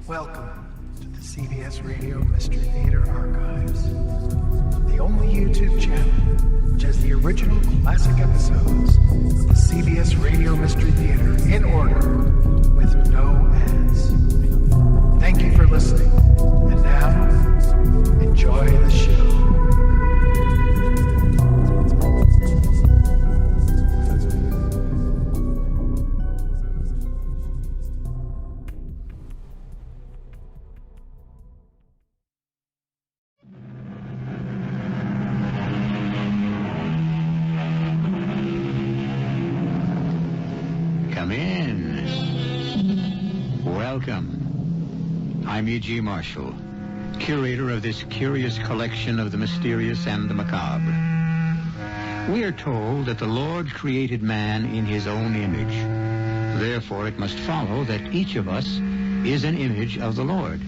Welcome to the CBS Radio Mystery Theater Archives, the only YouTube channel which has the original classic episodes of the CBS Radio Mystery Theater in order with no ads. Thank you for listening, and now, enjoy the show. Come in. Welcome. I'm E.G. Marshall, curator of this curious collection of the mysterious and the macabre. We are told that the Lord created man in his own image. Therefore, it must follow that each of us is an image of the Lord.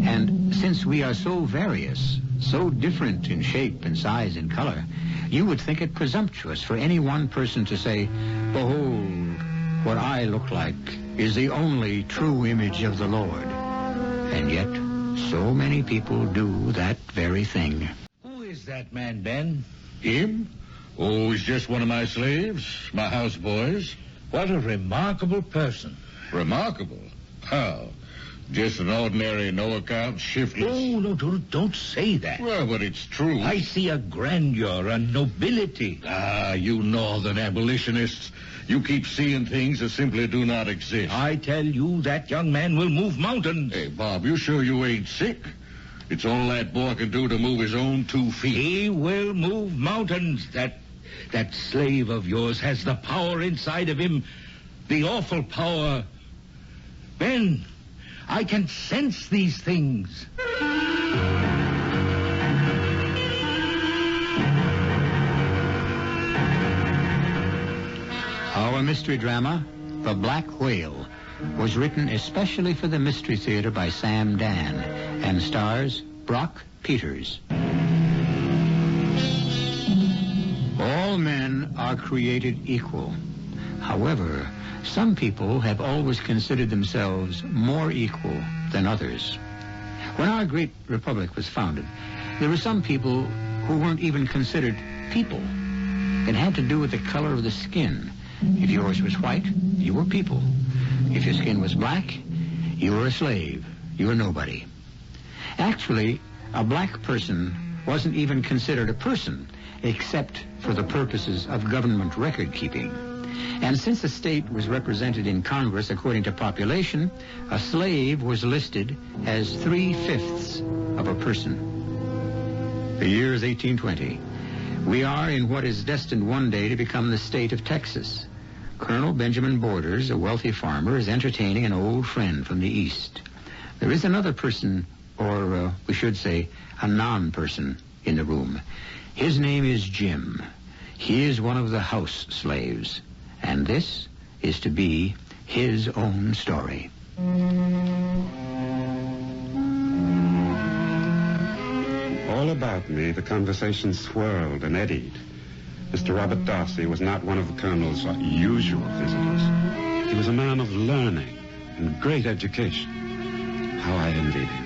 And since we are so various, so different in shape and size and color, you would think it presumptuous for any one person to say, "Behold, what I look like is the only true image of the Lord." And yet, so many people do that very thing. Who is that man, Ben? Him? Oh, he's just one of my slaves, my houseboys. What a remarkable person. Remarkable? How? Just an ordinary, no-account, shiftless... Oh, no, don't say that. Well, but it's true. I see a grandeur, a nobility. Ah, you northern abolitionists. You keep seeing things that simply do not exist. I tell you, that young man will move mountains. Hey, Bob, you sure you ain't sick? It's all that boy can do to move his own 2 feet. He will move mountains. That slave of yours has the power inside of him, the awful power. Ben, I can sense these things. Our mystery drama, The Black Whale, was written especially for the Mystery Theater by Sam Dann and stars Brock Peters. All men are created equal. However, some people have always considered themselves more equal than others. When our great republic was founded, there were some people who weren't even considered people. It had to do with the color of the skin. If yours was white, you were people. If your skin was black, you were a slave. You were nobody. Actually, a black person wasn't even considered a person, except for the purposes of government record keeping. And since the state was represented in Congress according to population, a slave was listed as 3/5 of a person. The year is 1820. We are in what is destined one day to become the state of Texas. Colonel Benjamin Borders, a wealthy farmer, is entertaining an old friend from the East. There is another person, or we should say, a non-person, in the room. His name is Jim. He is one of the house slaves. And this is to be his own story. All about me, the conversation swirled and eddied. Mr. Robert Darcy was not one of the Colonel's usual visitors. He was a man of learning and great education. How I envied him.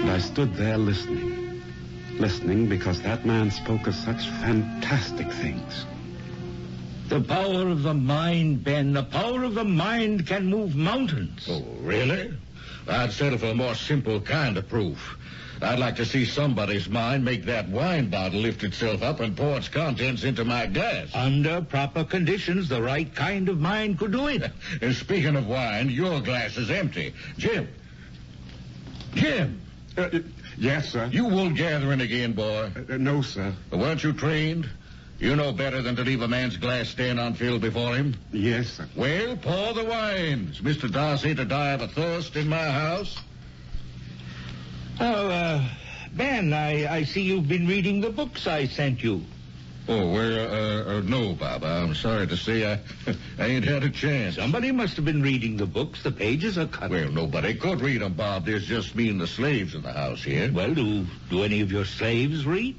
And I stood there listening because that man spoke of such fantastic things. The power of the mind, Ben. The power of the mind can move mountains. Oh, really? I'd settle for a more simple kind of proof. I'd like to see somebody's mind make that wine bottle lift itself up and pour its contents into my glass. Under proper conditions, the right kind of mind could do it. And speaking of wine, your glass is empty. Jim! Yes, sir. You wool gathering again, boy? No, sir. Weren't you trained? You know better than to leave a man's glass stand unfilled before him. Yes, sir. Well, pour the wines. Mr. Darcy to die of a thirst in my house? Oh, Ben, I see you've been reading the books I sent you. Oh, well, no, Bob. I'm sorry to say I ain't had a chance. Somebody must have been reading the books. The pages are cut. Well, nobody could read them, Bob. There's just me and the slaves in the house here. Well, do any of your slaves read?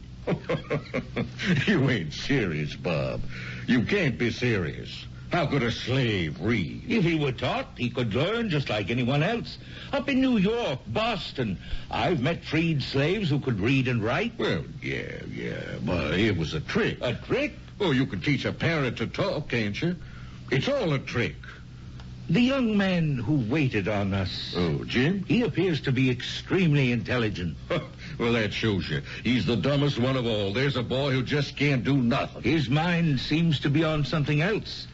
You ain't serious, Bob. You can't be serious. How could a slave read? If he were taught, he could learn just like anyone else. Up in New York, Boston, I've met freed slaves who could read and write. Well, yeah, but it was a trick. A trick? Oh, you can teach a parrot to talk, can't you? It's all a trick. The young man who waited on us. Oh, Jim? He appears to be extremely intelligent. Well, that shows you. He's the dumbest one of all. There's a boy who just can't do nothing. His mind seems to be on something else.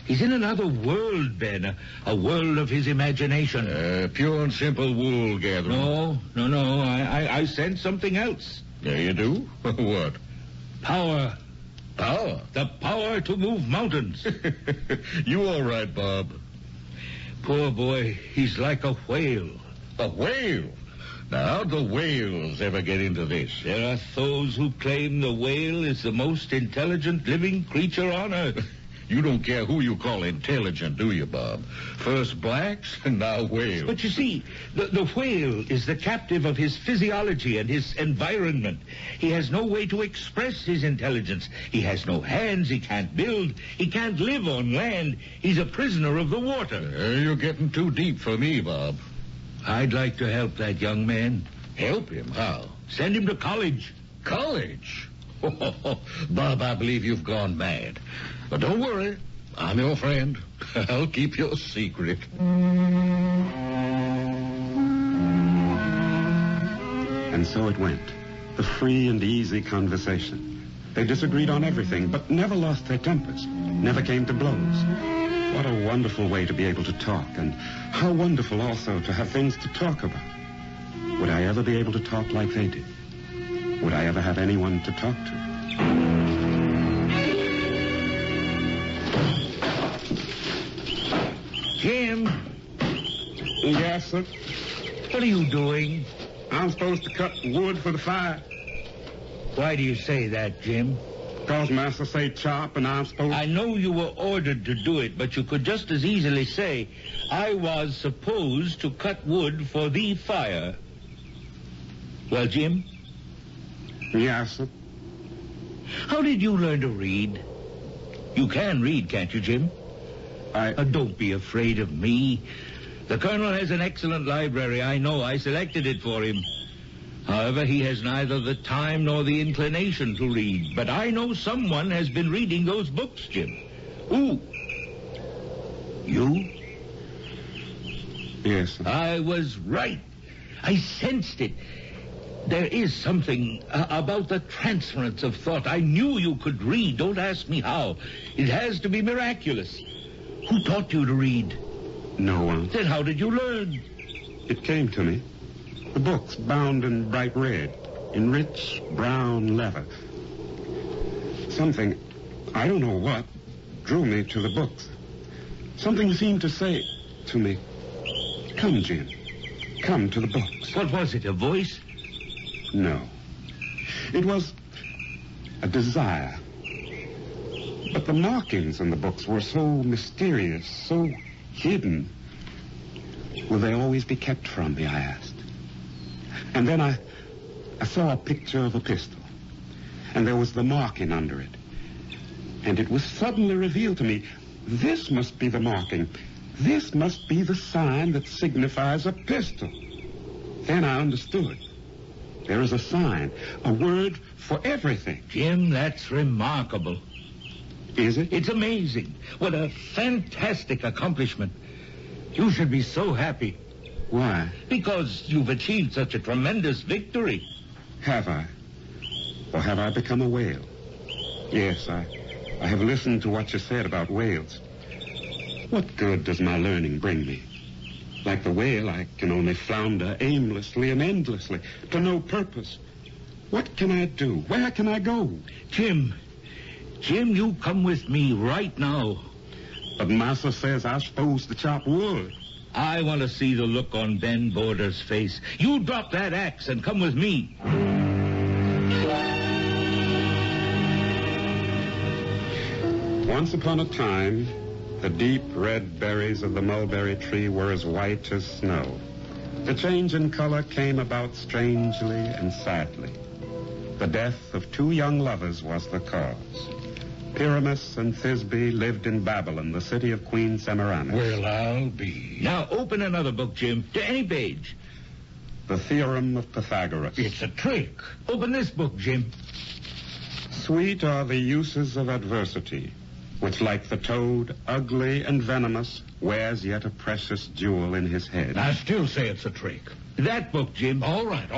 He's in another world, Ben, a world of his imagination. Pure and simple wool gathering. No. I sense something else. Yeah, you do? What? Power. Power? The power to move mountains. You all right, Bob? Poor boy, he's like a whale. A whale? Now, how'd the whales ever get into this? There are those who claim the whale is the most intelligent living creature on Earth. You don't care who you call intelligent, do you, Bob? First blacks, and now whales. But you see, the whale is the captive of his physiology and his environment. He has no way to express his intelligence. He has no hands. He can't build. He can't live on land. He's a prisoner of the water. You're getting too deep for me, Bob. I'd like to help that young man. Help him? How? Send him to college. College? Bob, I believe you've gone mad. But don't worry. I'm your friend. I'll keep your secret. And so it went. The free and easy conversation. They disagreed on everything, but never lost their tempers. Never came to blows. What a wonderful way to be able to talk, and how wonderful also to have things to talk about. Would I ever be able to talk like they did? Would I ever have anyone to talk to? Jim, Yes, sir. what are you doing? I'm supposed to cut wood for the fire. Why do you say that, Jim? Because Master say chop, and I'm supposed... I know you were ordered to do it, but you could just as easily say, I was supposed to cut wood for the fire. Well, Jim, Yes, sir. how did you learn to read? You can read, can't you, Jim? Don't be afraid of me. The Colonel has an excellent library, I know. I selected it for him. However, he has neither the time nor the inclination to read. But I know someone has been reading those books, Jim. Who? You? Yes, sir. I was right. I sensed it. There is something about the transference of thought. I knew you could read. Don't ask me how. It has to be miraculous. Who taught you to read? No one. Then how did you learn? It came to me. The books bound in bright red, in rich brown leather. Something, I don't know what, drew me to the books. Something seemed to say to me, come, Jim, come to the books. What was it, a voice? No. It was a desire. But the markings in the books were so mysterious, so hidden. Will they always be kept from me, I asked. And then I saw a picture of a pistol. And there was the marking under it. And it was suddenly revealed to me, this must be the marking. This must be the sign that signifies a pistol. Then I understood. There is a sign, a word for everything. Jim, that's remarkable. Is it? It's amazing. What a fantastic accomplishment. You should be so happy. Why? Because you've achieved such a tremendous victory. Have I? Or have I become a whale? Yes, I have listened to what you said about whales. What good does my learning bring me? Like the whale, I can only flounder aimlessly and endlessly, to no purpose. What can I do? Where can I go? Jim, you come with me right now. But Massa says I'm supposed to chop wood. I want to see the look on Ben Border's face. You drop that axe and come with me. Once upon a time, the deep red berries of the mulberry tree were as white as snow. The change in color came about strangely and sadly. The death of two young lovers was the cause. Pyramus and Thisbe lived in Babylon, the city of Queen Semiramis. Well, I'll be. Now, open another book, Jim, to any page. The Theorem of Pythagoras. It's a trick. Open this book, Jim. Sweet are the uses of adversity, which, like the toad, ugly and venomous, wears yet a precious jewel in his head. I still say it's a trick. That book, Jim. All right.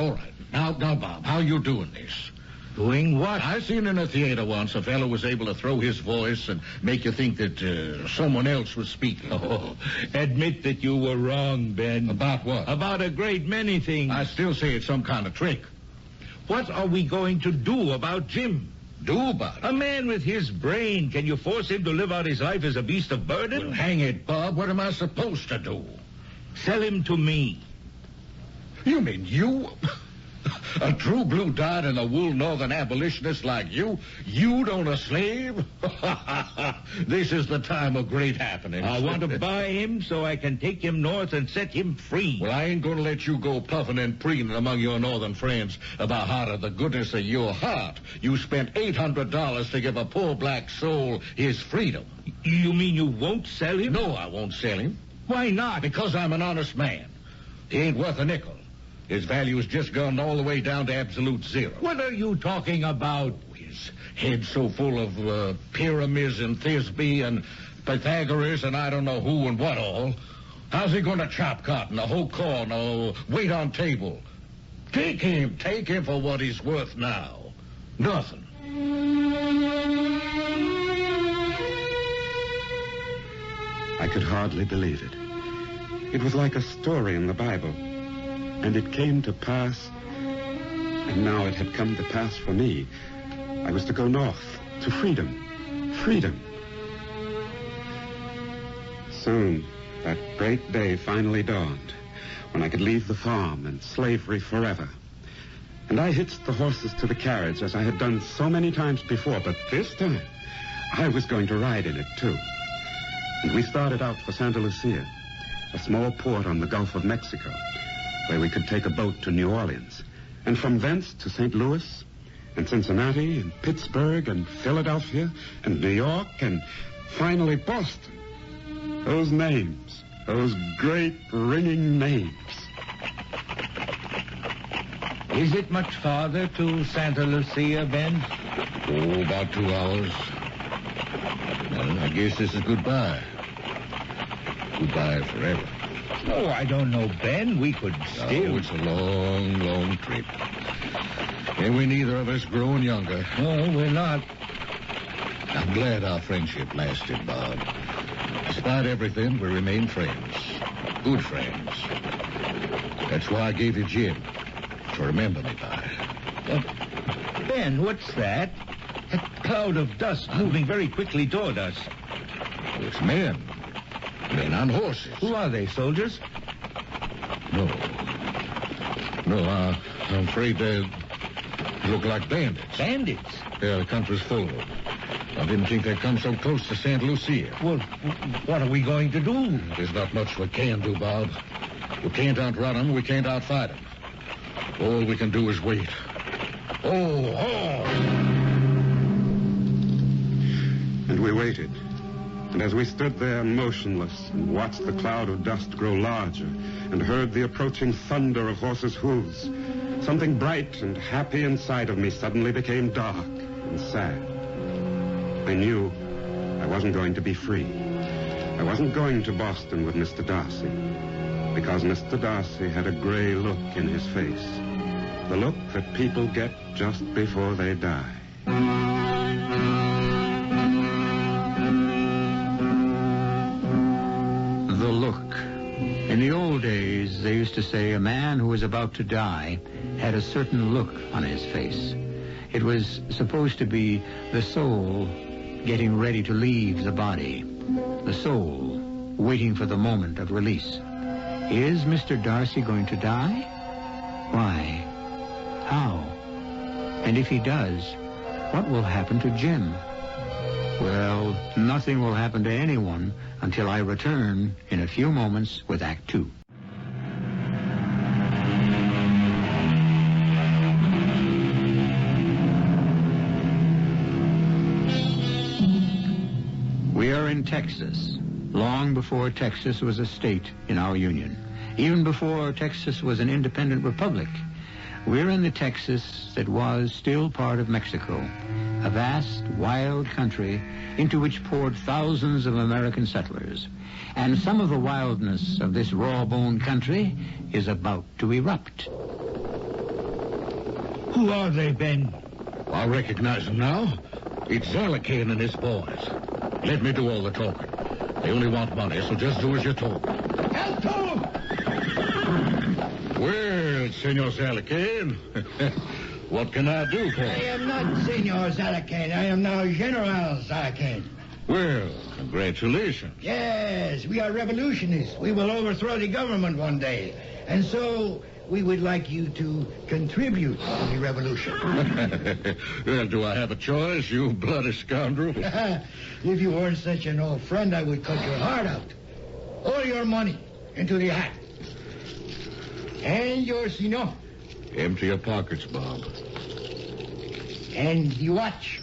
Now, Bob, how you doing this? Doing what? I seen in a theater once a fellow was able to throw his voice and make you think that someone else was speaking. Oh, admit that you were wrong, Ben. About what? About a great many things. I still say it's some kind of trick. What are we going to do about Jim? Do about it? A man with his brain, can you force him to live out his life as a beast of burden? Well, hang it, Bob. What am I supposed to do? Sell him to me. You mean you? A true blue dyed in the wool northern abolitionist like you? You'd own a slave? This is the time of great happenings. I want to buy him so I can take him north and set him free. Well, I ain't going to let you go puffing and preening among your northern friends about how to the goodness of your heart you spent $800 to give a poor black soul his freedom. You mean you won't sell him? No, I won't sell him. Why not? Because I'm an honest man. He ain't worth a nickel. His value's just gone all the way down to absolute zero. What are you talking about? His head's so full of pyramids and Thisbe and Pythagoras and I don't know who and what all. How's he going to chop cotton, a hoe corn, or wait on table? Take him for what he's worth now. Nothing. I could hardly believe it. It was like a story in the Bible. And it came to pass, and now it had come to pass for me. I was to go north, to freedom. Freedom. Soon, that great day finally dawned, when I could leave the farm and slavery forever. And I hitched the horses to the carriage, as I had done so many times before, but this time, I was going to ride in it, too. And we started out for Santa Lucia, a small port on the Gulf of Mexico, where we could take a boat to New Orleans, and from thence to St. Louis, and Cincinnati, and Pittsburgh, and Philadelphia, and New York, and finally Boston. Those names, those great ringing names. Is it much farther to Santa Lucia, Ben? Oh, about 2 hours. Well, I guess this is goodbye. Goodbye forever. Oh, I don't know, Ben. We could still... Oh, it's a long, long trip. And we neither of us growing younger. No, we're not. I'm glad our friendship lasted, Bob. Despite everything, we remain friends. Good friends. That's why I gave you Jim. To remember me by. Ben, what's that? A cloud of dust moving very quickly toward us. Oh, it's men. Men on horses. Who are they, soldiers? No, I'm afraid they look like bandits. Bandits? Yeah, the country's full of them. I didn't think they'd come so close to Santa Lucia. Well, what are we going to do? There's not much we can do, Bob. We can't outrun them. We can't outfight them. All we can do is wait. Oh! And we waited. And as we stood there motionless and watched the cloud of dust grow larger and heard the approaching thunder of horses' hooves, something bright and happy inside of me suddenly became dark and sad. I knew I wasn't going to be free. I wasn't going to Boston with Mr. Darcy, because Mr. Darcy had a gray look in his face, the look that people get just before they die. The look. In the old days, they used to say a man who was about to die had a certain look on his face. It was supposed to be the soul getting ready to leave the body. The soul waiting for the moment of release. Is Mr. Darcy going to die? Why? How? And if he does, what will happen to Jim? Well, nothing will happen to anyone until I return in a few moments with Act Two. in Texas, long before Texas was a state in our Union, even before Texas was an independent republic. We're in the Texas that was still part of Mexico, a vast, wild country into which poured thousands of American settlers. And some of the wildness of this raw-boned country is about to erupt. Who are they, Ben? I recognize them now. It's Zalakane and his boys. Let me do all the talking. They only want money, so just do as you're told. Help to them! Well, Senor Zalakane, what can I do for I you? am not Senor Zalakane. I am now General Zalakane. Well, congratulations. Yes, we are revolutionists. We will overthrow the government one day. And so we would like you to contribute to the revolution. Well, do I have a choice, you bloody scoundrel? If you weren't such an old friend, I would cut your heart out. All your money into the hat. And your senor. Empty your pockets, Bob. And the watch.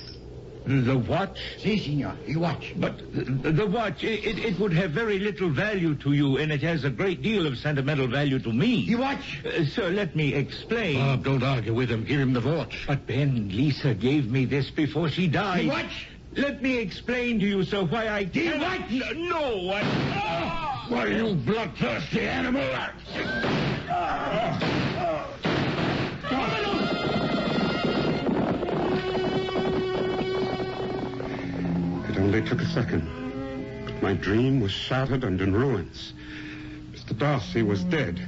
The watch? Si, senor, the watch. But the watch, it would have very little value to you, and it has a great deal of sentimental value to me. The watch. Sir, let me explain. Bob, don't argue with him. Give him the watch. But, Ben, Lisa gave me this before she died. The watch. Let me explain to you, sir, why I The cannot... watch. No, what? What are you, bloodthirsty animal? It only took a second, but my dream was shattered and in ruins. Mr. Darcy was dead.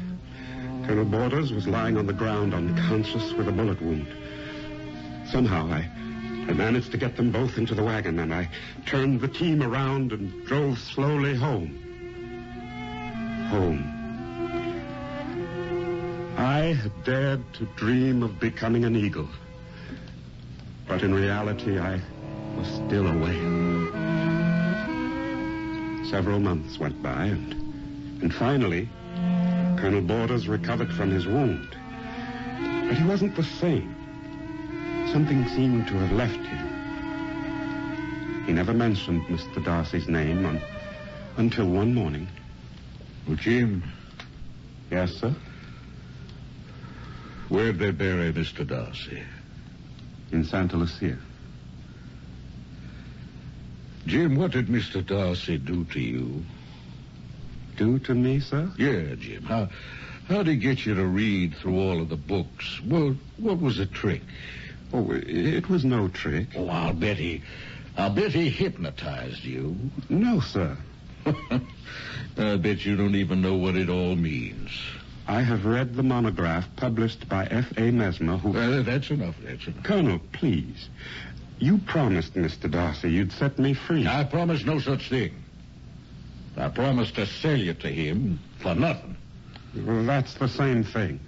Colonel Borders was lying on the ground unconscious with a bullet wound. Somehow I managed to get them both into the wagon, and I turned the team around and drove slowly home. Home. I had dared to dream of becoming an eagle. But in reality, I was still away. Several months went by, and finally, Colonel Borders recovered from his wound. But he wasn't the same. Something seemed to have left him. He never mentioned Mr. Darcy's name until one morning. Well, Jim, Yes, sir? where'd they bury Mr. Darcy? In Santa Lucia. Jim, what did Mr. Darcy do to you? Do to me, sir? Yeah, Jim. How'd he get you to read through all of the books? Well, what was the trick? Oh, it was no trick. Oh, I'll bet he hypnotized you. No, sir. I bet you don't even know what it all means. I have read the monograph published by F.A. Mesmer, who... That's enough. Colonel, please. You promised Mr. Darcy you'd set me free. I promised no such thing. I promised to sell you to him for nothing. Well, that's the same thing.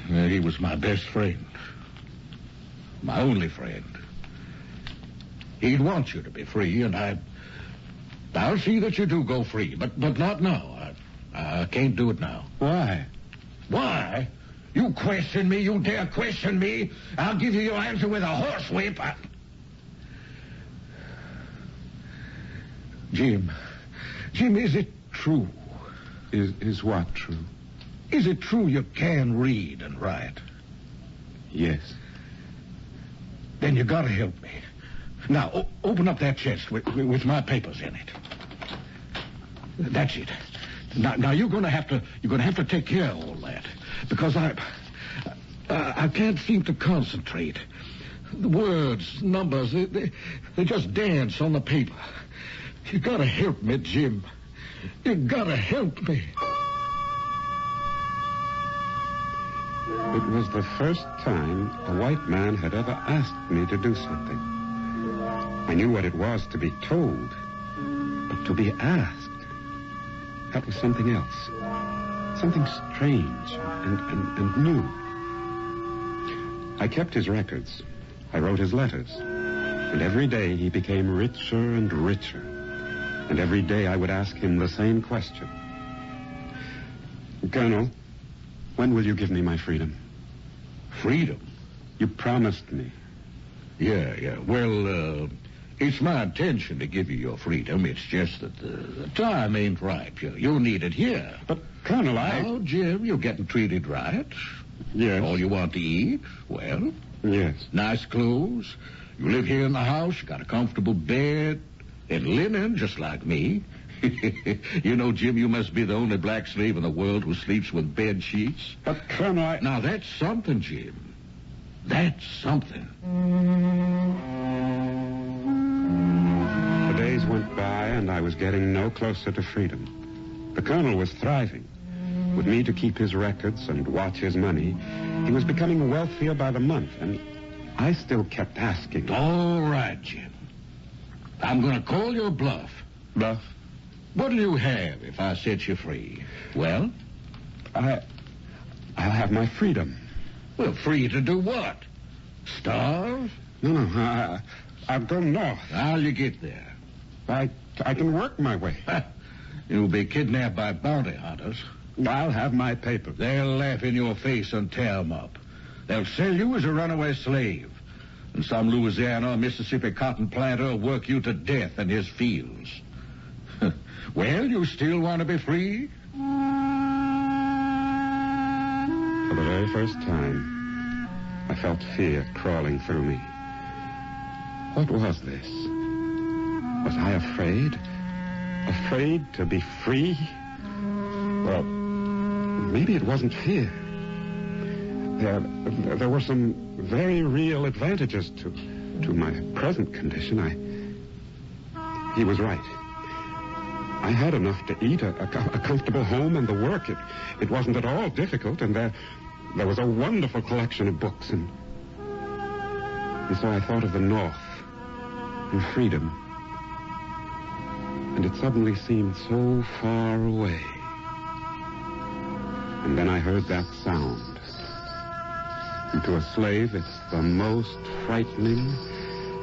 He was my best friend. My only friend. He'd want you to be free, and I'll see that you do go free, but not now. I can't do it now. Why? Why? You question me? You dare question me? I'll give you your answer with a horsewhip. Jim, is it true? Is what true? Is it true you can read and write? Yes. Then you gotta help me. Now, open up that chest with my papers in it. That's it. Now you're gonna have to take care of all that, because I can't seem to concentrate. The words, numbers, they just dance on the paper. You gotta help me, Jim. You gotta help me. It was the first time a white man had ever asked me to do something. I knew what it was to be told, but to be asked, that was something else. Something strange and new. I kept his records. I wrote his letters. And every day he became richer and richer. And every day I would ask him the same question. Colonel, when will you give me my freedom? Freedom? You promised me. Yeah. Well, It's my intention to give you your freedom. It's just that the time ain't ripe. You need it here. But, Colonel, Oh, Jim, you're getting treated right. Yes. All you want to eat? Well, Yes. nice clothes. You live here in the house. You got a comfortable bed and linen, just like me. You know, Jim, you must be the only black slave in the world who sleeps with bed sheets. But, Colonel, Now, that's something, Jim. That's something. The days went by, and I was getting no closer to freedom. The Colonel was thriving. With me to keep his records and watch his money, he was becoming wealthier by the month, and I still kept asking. All right, Jim. I'm going to call your bluff. Bluff? What'll you have if I set you free? Well? I'll have my freedom. Well, free to do what? Starve? No, I'll go north. How'll you get there? I can work my way. You'll be kidnapped by bounty hunters. I'll have my papers. They'll laugh in your face and tear 'em up. They'll sell you as a runaway slave. And some Louisiana or Mississippi cotton planter will work you to death in his fields. Well, you still want to be free? For the very first time, I felt fear crawling through me. What was this? Was I afraid? Afraid to be free? Well, maybe it wasn't fear. There were some very real advantages to my present condition. He was right. I had enough to eat, a comfortable home, and the work. It wasn't at all difficult, and there was a wonderful collection of books, and so I thought of the North and freedom, and it suddenly seemed so far away. And then I heard that sound. And to a slave, it's the most frightening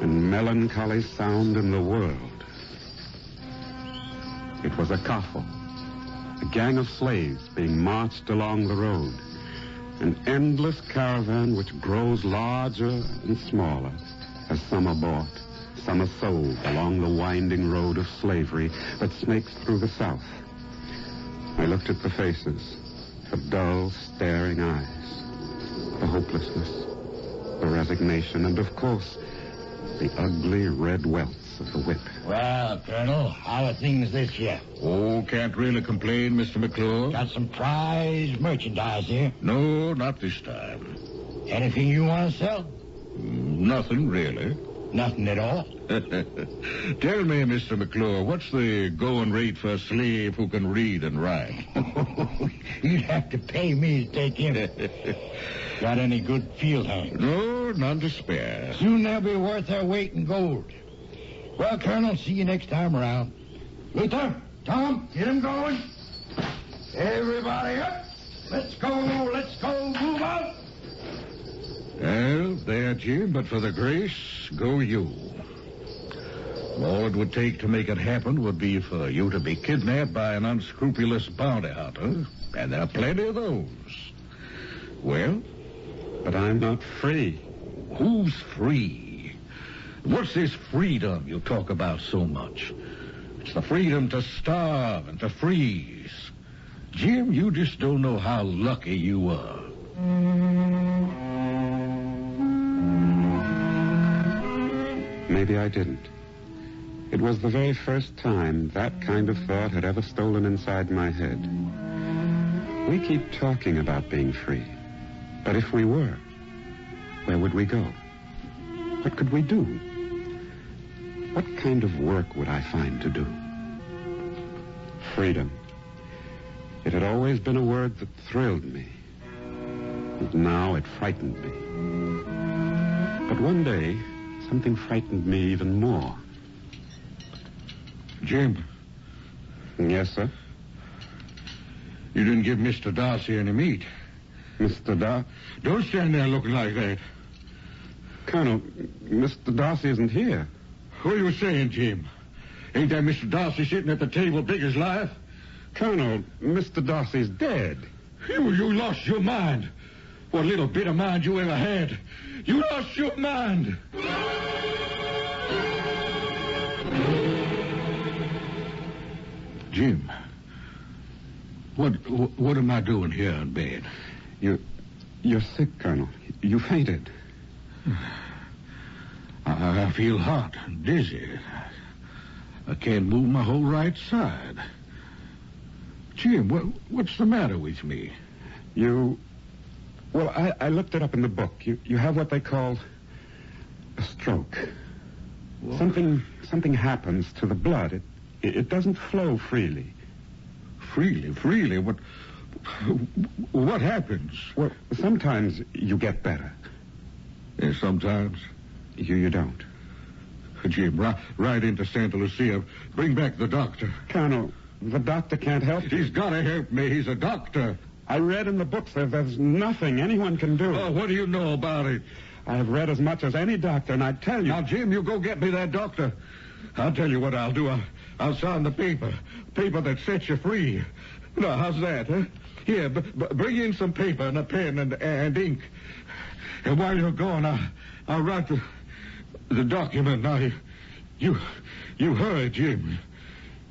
and melancholy sound in the world. It was a coffle, a gang of slaves being marched along the road, an endless caravan which grows larger and smaller as some are bought, some are sold along the winding road of slavery that snakes through the South. I looked at the faces, the dull, staring eyes, the hopelessness, the resignation, and, of course, the ugly red welts of the whip. Well, Colonel, how are things this year? Oh, can't really complain, Mr. McClure. Got some prize merchandise here. No, not this time. Anything you want to sell? Nothing, really. Nothing at all? Tell me, Mr. McClure, what's the going rate for a slave who can read and write? You'd have to pay me to take him. Got any good field hands? No, none to spare. Soon they'll be worth their weight in gold. Well, Colonel, see you next time around. Luther, Tom, get him going. Everybody up. Let's go, move out. Well, there, Jim, but for the grace, go you. All it would take to make it happen would be for you to be kidnapped by an unscrupulous bounty hunter, and there are plenty of those. Well? But I'm not free. Who's free? What's this freedom you talk about so much? It's the freedom to starve and to freeze. Jim, you just don't know how lucky you are. Maybe I didn't. It was the very first time that kind of thought had ever stolen inside my head. We keep talking about being free. But if we were, where would we go? What could we do? What kind of work would I find to do? Freedom. It had always been a word that thrilled me. And now it frightened me. But one day, something frightened me even more. Jim. Yes, sir? You didn't give Mr. Darcy any meat. Mr. Darcy? Don't stand there looking like that. Colonel, Mr. Darcy isn't here. What are you saying, Jim? Ain't that Mr. Darcy sitting at the table big as life? Colonel, Mr. Darcy's dead. You lost your mind. What little bit of mind you ever had. You lost your mind. Jim, what am I doing here in bed? You're sick, Colonel. You fainted. I feel hot and dizzy. I can't move my whole right side. Jim, what's the matter with me? Well, I looked it up in the book. You have what they call a stroke. What? Something happens to the blood. It doesn't flow freely. Freely? What happens? Well, sometimes you get better. And sometimes? You don't. Jim, ride into Santa Lucia. Bring back the doctor. Colonel, the doctor can't help you. He's got to help me. He's a doctor. I read in the books that there's nothing anyone can do. Oh, what do you know about it? I've read as much as any doctor, and I tell you... Now, Jim, you go get me that doctor. I'll tell you what I'll do. I'll sign the paper that sets you free. Now, how's that, huh? Here, bring in some paper and a pen and ink. And while you're gone, I'll write the document. Now, you hurry, Jim.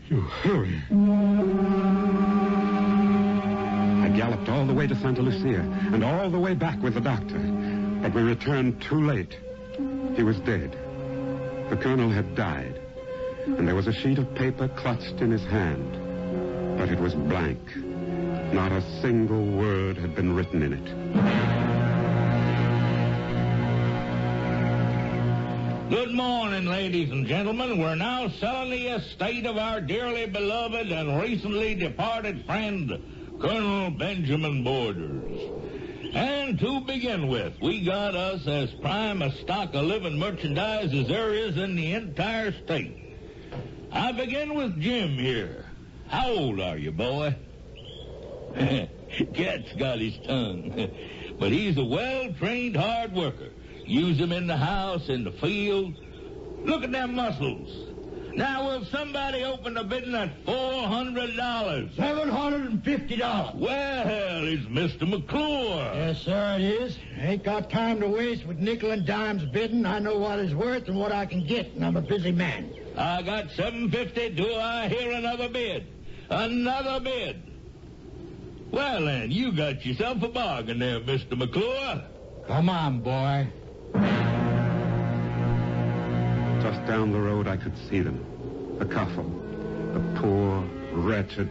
You hurry. I galloped all the way to Santa Lucia and all the way back with the doctor. But we returned too late. He was dead. The colonel had died. And there was a sheet of paper clutched in his hand. But it was blank. Not a single word had been written in it. Good morning, ladies and gentlemen. We're now selling the estate of our dearly beloved and recently departed friend, Colonel Benjamin Borders. And to begin with, we got us as prime a stock of living merchandise as there is in the entire state. I begin with Jim here. How old are you, boy? Cat's got his tongue. But he's a well-trained hard worker. Use him in the house, in the field. Look at them muscles. Now, will somebody open the bidding at $400? $750. Well, it's Mr. McClure. Yes, sir, it is. Ain't got time to waste with nickel and dimes bidding. I know what it's worth and what I can get, and I'm a busy man. I got $750. Do I hear another bid? Another bid. Well, then, you got yourself a bargain there, Mr. McClure. Come on, boy. Just down the road, I could see them. The coffle. The poor, wretched,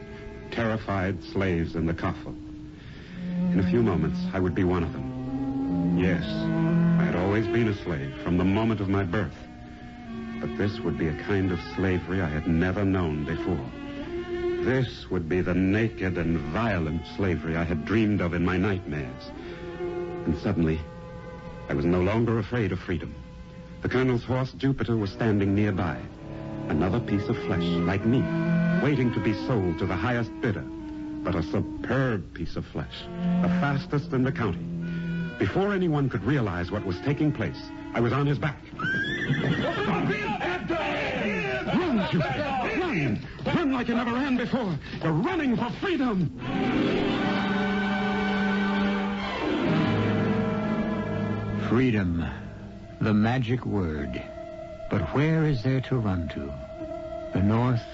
terrified slaves in the coffle. In a few moments, I would be one of them. Yes, I had always been a slave from the moment of my birth. But this would be a kind of slavery I had never known before. This would be the naked and violent slavery I had dreamed of in my nightmares. And suddenly, I was no longer afraid of freedom. The colonel's horse, Jupiter, was standing nearby. Another piece of flesh, like me, waiting to be sold to the highest bidder. But a superb piece of flesh, the fastest in the county. Before anyone could realize what was taking place, I was on his back. Run, Jupiter! Run! Run like you never ran before! You're running for freedom! Freedom. The magic word. But where is there to run to? The North,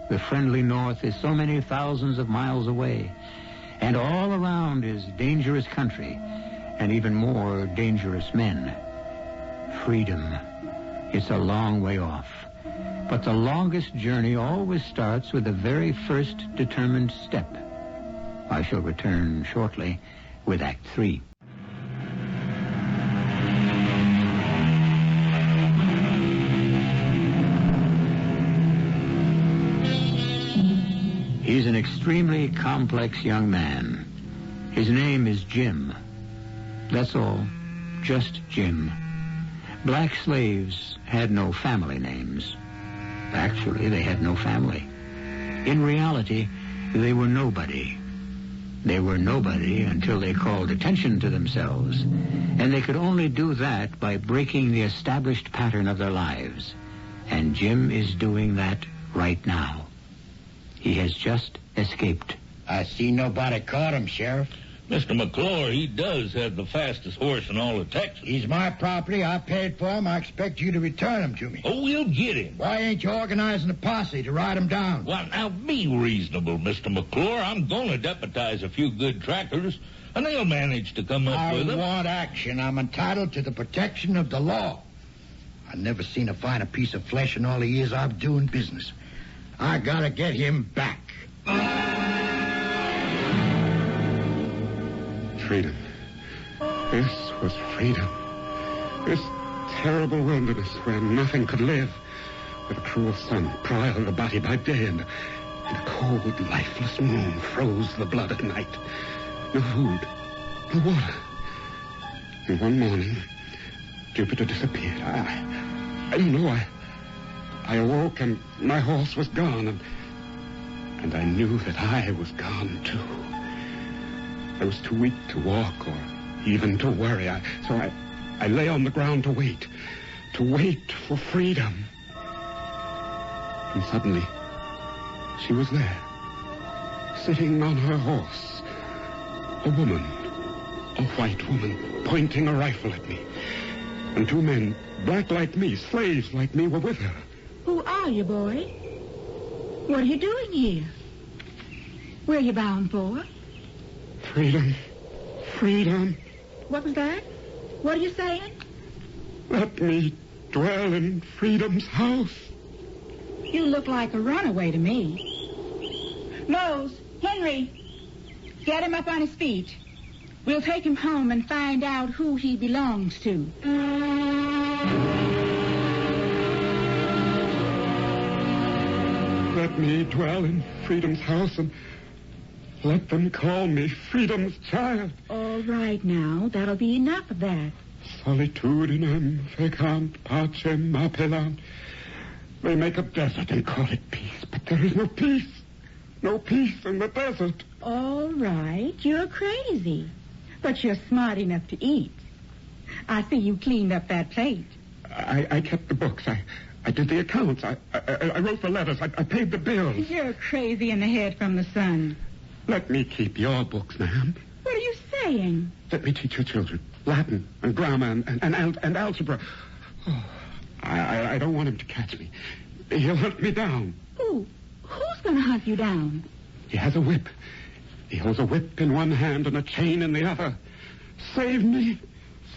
the friendly North, is so many thousands of miles away. And all around is dangerous country, and even more dangerous men. Freedom. It's a long way off. But the longest journey always starts with the very first determined step. I shall return shortly with Act 3. He's an extremely complex young man. His name is Jim. That's all. Just Jim. Black slaves had no family names. Actually, they had no family. In reality, they were nobody. They were nobody until they called attention to themselves. And they could only do that by breaking the established pattern of their lives. And Jim is doing that right now. He has just escaped. I see nobody caught him, Sheriff. Mr. McClure, he does have the fastest horse in all of Texas. He's my property. I paid for him. I expect you to return him to me. Oh, we'll get him. Why ain't you organizing a posse to ride him down? Well, now, be reasonable, Mr. McClure. I'm going to deputize a few good trackers, and they'll manage to come up with I him. want action. I'm entitled to the protection of the law. I've never seen a finer piece of flesh in all the years I've doing business. I gotta get him back. Freedom. This was freedom. This terrible wilderness where nothing could live, where the cruel sun broiled the body by day and a cold, lifeless moon froze the blood at night. No food, no water. And one morning, Jupiter disappeared. I don't know. I awoke and my horse was gone, and I knew that I was gone too. I was too weak to walk or even to worry. So I lay on the ground to wait for freedom. And suddenly, she was there, sitting on her horse. A woman, a white woman, pointing a rifle at me. And two men, black like me, slaves like me, were with her. Who are you, boy? What are you doing here? Where are you bound for? Freedom. Freedom. What was that? What are you saying? Let me dwell in freedom's house. You look like a runaway to me. Mose, Henry, get him up on his feet. We'll take him home and find out who he belongs to. Let me dwell in freedom's house and let them call me freedom's child. All right now, that'll be enough of that. Solitudinem fecant pacem appellant. They make a desert and call it peace, but there is no peace. No peace in the desert. All right, you're crazy. But you're smart enough to eat. I see you cleaned up that plate. I kept the books. I did the accounts. I wrote the letters. I paid the bills. You're crazy in the head from the sun. Let me keep your books, ma'am. What are you saying? Let me teach your children Latin and grammar and algebra. Oh, I don't want him to catch me. He'll hunt me down. Who? Who's going to hunt you down? He has a whip. He holds a whip in one hand and a chain in the other. Save me.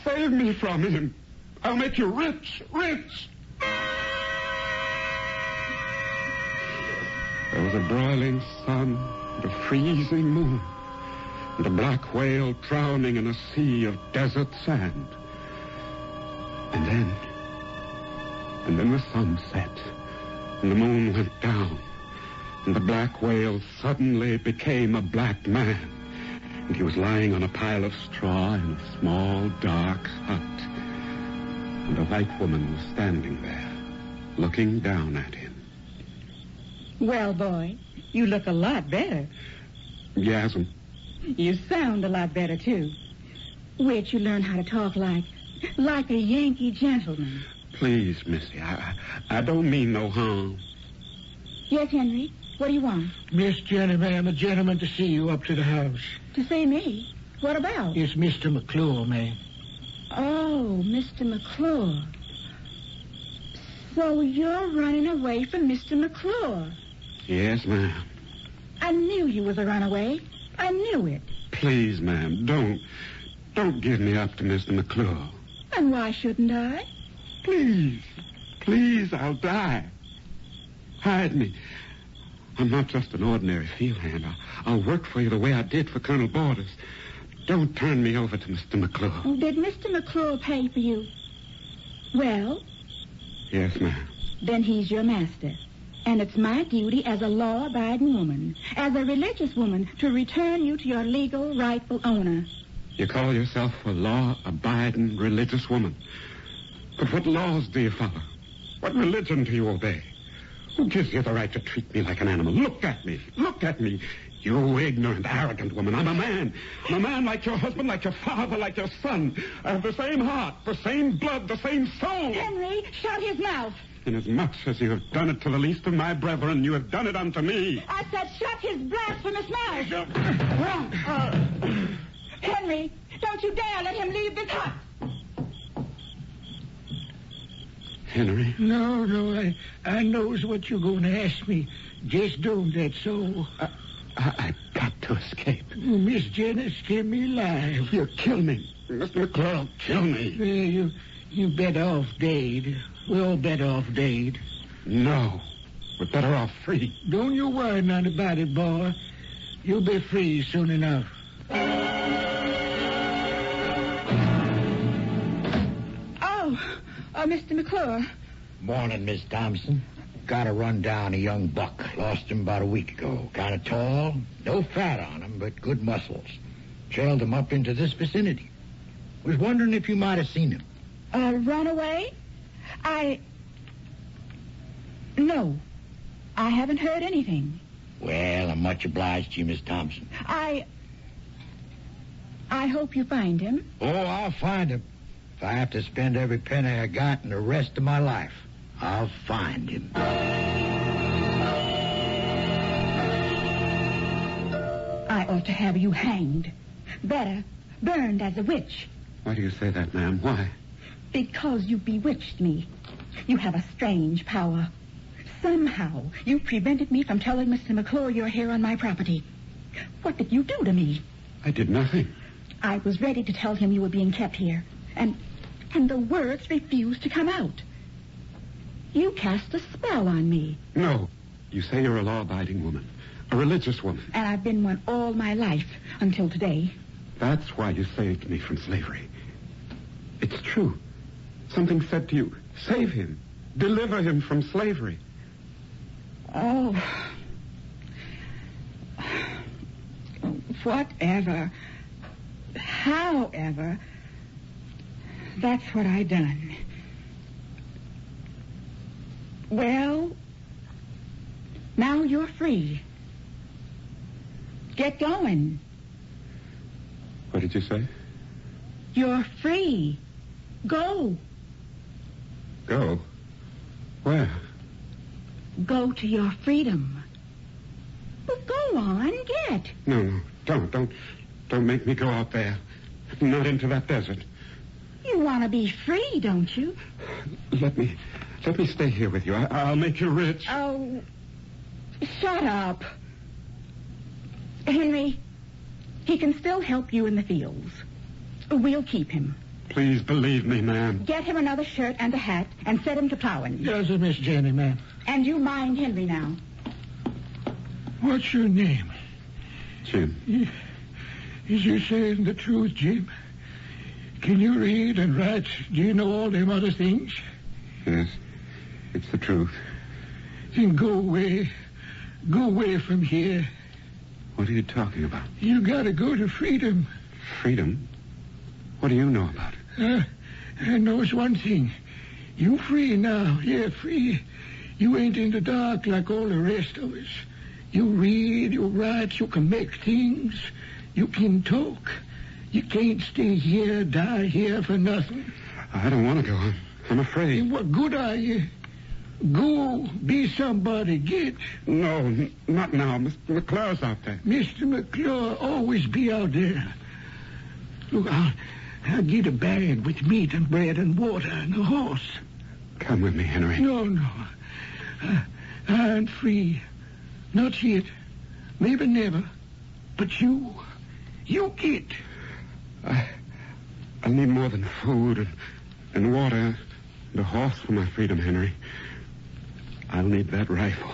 Save me from him. I'll make you rich, rich. There was a broiling sun and a freezing moon and a black whale drowning in a sea of desert sand. And then the sun set and the moon went down and the black whale suddenly became a black man. And he was lying on a pile of straw in a small, dark hut. And a white woman was standing there, looking down at him. Well, boy, you look a lot better. Yas'm. You sound a lot better, too. Where'd you learn how to talk like a Yankee gentleman? Please, Missy, I don't mean no harm. Yes, Henry? What do you want? Miss Jenny, ma'am, a gentleman to see you up to the house. To see me? What about? It's Mr. McClure, ma'am. Oh, Mr. McClure. So you're running away from Mr. McClure. Yes, ma'am. I knew you was a runaway. I knew it. Please, ma'am, don't give me up to Mr. McClure. And why shouldn't I? Please, I'll die. Hide me. I'm not just an ordinary field hand. I'll work for you the way I did for Colonel Borders. Don't turn me over to Mr. McClure. Did Mr. McClure pay for you? Well? Yes, ma'am. Then he's your master. And it's my duty as a law-abiding woman, as a religious woman, to return you to your legal, rightful owner. You call yourself a law-abiding religious woman. But what laws do you follow? What religion do you obey? Who gives you the right to treat me like an animal? Look at me. Look at me. You ignorant, arrogant woman. I'm a man. I'm a man like your husband, like your father, like your son. I have the same heart, the same blood, the same soul. Henry, shut his mouth. Inasmuch as you have done it to the least of my brethren, you have done it unto me. I said shut his blasphemous mouth. Henry, don't you dare let him leave this hut. Henry? No, I knows what you're going to ask me. Just don't, that's all. I've got to escape. Oh, Miss Jenny, scare me alive. You'll kill me. Mr. McClure, kill me. Yeah, you better off dead. We're all better off dead. No. We're better off free. Don't you worry none about it, boy. You'll be free soon enough. Oh, Mr. McClure. Morning, Miss Thompson. Got to run down a young buck. Lost him about a week ago. Kind of tall. No fat on him, but good muscles. Trailed him up into this vicinity. Was wondering if you might have seen him. Run away? No. I haven't heard anything. Well, I'm much obliged to you, Miss Thompson. I hope you find him. Oh, I'll find him. If I have to spend every penny I got in the rest of my life, I'll find him. I ought to have you hanged. Better, burned as a witch. Why do you say that, ma'am? Why? Because you bewitched me. You have a strange power. Somehow, you prevented me from telling Mr. McClure you're here on my property. What did you do to me? I did nothing. I was ready to tell him you were being kept here, and the words refused to come out. You cast a spell on me. No. You say you're a law-abiding woman, a religious woman. And I've been one all my life, until today. That's why you saved me from slavery. It's true. Something said to you, save him, deliver him from slavery. Oh. Whatever. However, that's what I done. Well, now you're free. Get going. What did you say? You're free. Go. Go? Where? Go to your freedom. Well, go on, get. No, don't make me go out there. Not into that desert. You want to be free, don't you? Let me stay here with you. I'll make you rich. Oh, shut up. Henry, he can still help you in the fields. We'll keep him. Please believe me, ma'am. Get him another shirt and a hat and set him to plowing. Yes, Miss Jenny, ma'am. And you mind Henry now. What's your name? Jim. Is you saying the truth, Jim? Can you read and write? Do you know all them other things? Yes, it's the truth. Then go away. Go away from here. What are you talking about? You gotta go to freedom. Freedom? What do you know about it? I knows one thing. You free now. Yeah, free. You ain't in the dark like all the rest of us. You read, you write, you can make things. You can talk. You can't stay here, die here for nothing. I don't want to go. I'm afraid. And what good are you? Go be somebody. Get. No, not now. Mr. McClure's out there. Mr. McClure always be out there. Look, I'll get a bag with meat and bread and water and a horse. Come with me, Henry. No. I ain't free. Not yet. Maybe never. But you get. I'll need more than food and water and a horse for my freedom, Henry. I'll need that rifle.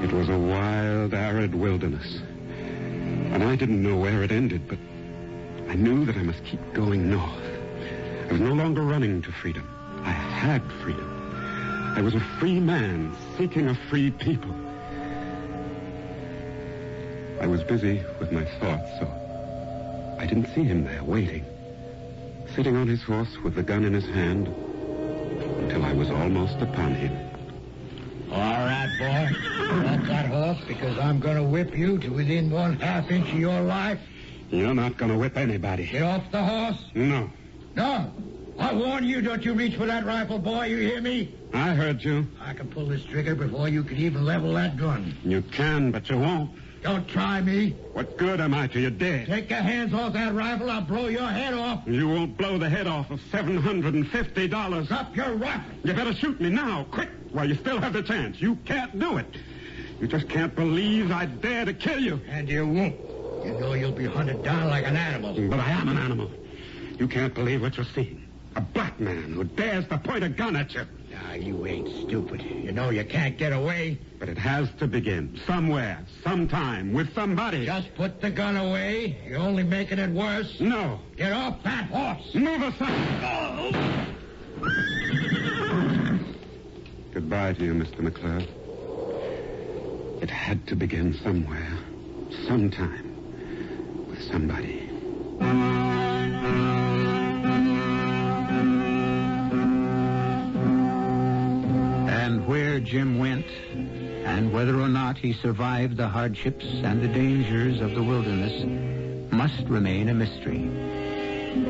It was a wild, arid wilderness. And I didn't know where it ended, but I knew that I must keep going north. I was no longer running to freedom. I had freedom. I was a free man seeking a free people. I was busy with my thoughts, so I didn't see him there waiting, sitting on his horse with the gun in his hand, until I was almost upon him. All right, boy. Drop that horse, because I'm going to whip you to within 1/2 inch of your life. You're not going to whip anybody. Get off the horse. No. No. I warn you, don't you reach for that rifle, boy. You hear me? I heard you. I can pull this trigger before you can even level that gun. You can, but you won't. Don't try me. What good am I to you, dead? Take your hands off that rifle, I'll blow your head off. You won't blow the head off of $750. Drop your rifle. You better shoot me now, quick, while you still have the chance. You can't do it. You just can't believe I dare to kill you. And you won't. You know you'll be hunted down like an animal. But I am an animal. You can't believe what you're seeing. A black man who dares to point a gun at you. Now, you ain't stupid. You know you can't get away. But it has to begin. Somewhere, sometime, with somebody. Just put the gun away. You're only making it worse. No. Get off that horse. Move aside. Goodbye to you, Mr. McClure. It had to begin somewhere, sometime, with somebody. And where Jim went, and whether or not he survived the hardships and the dangers of the wilderness, must remain a mystery.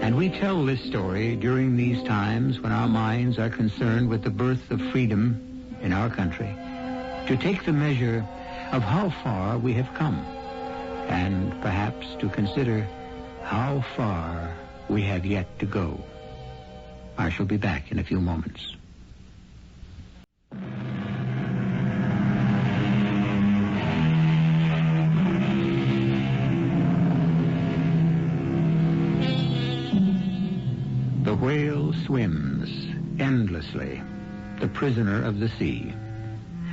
And we tell this story during these times when our minds are concerned with the birth of freedom in our country, to take the measure of how far we have come, and perhaps to consider how far we have yet to go. I shall be back in a few moments. The whale swims endlessly, the prisoner of the sea.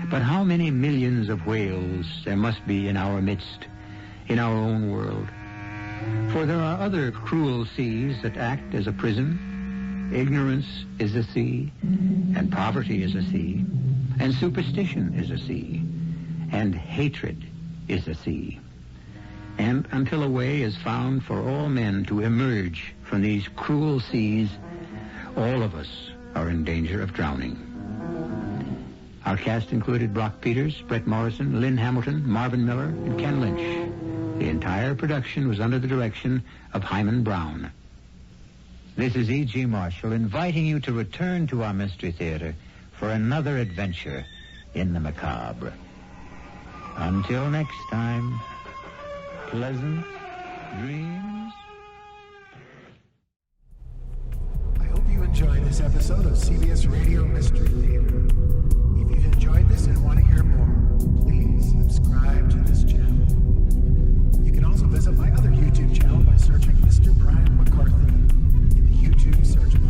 But how many millions of whales there must be in our midst, in our own world? For there are other cruel seas that act as a prison. Ignorance is a sea, and poverty is a sea, and superstition is a sea, and hatred is a sea. And until a way is found for all men to emerge from these cruel seas, all of us are in danger of drowning. Our cast included Brock Peters, Bret Morrison, Lynne Hamilton, Marvin Miller, and Ken Lynch. The entire production was under the direction of Hyman Brown. This is E.G. Marshall inviting you to return to our Mystery Theater for another adventure in the macabre. Until next time, pleasant dreams. I hope you enjoyed this episode of CBS Radio Mystery Theater. If you've enjoyed this and want to hear more, please subscribe to this channel. You can also visit my other YouTube channel by searching Mr. Brian McCarthy in the YouTube search bar.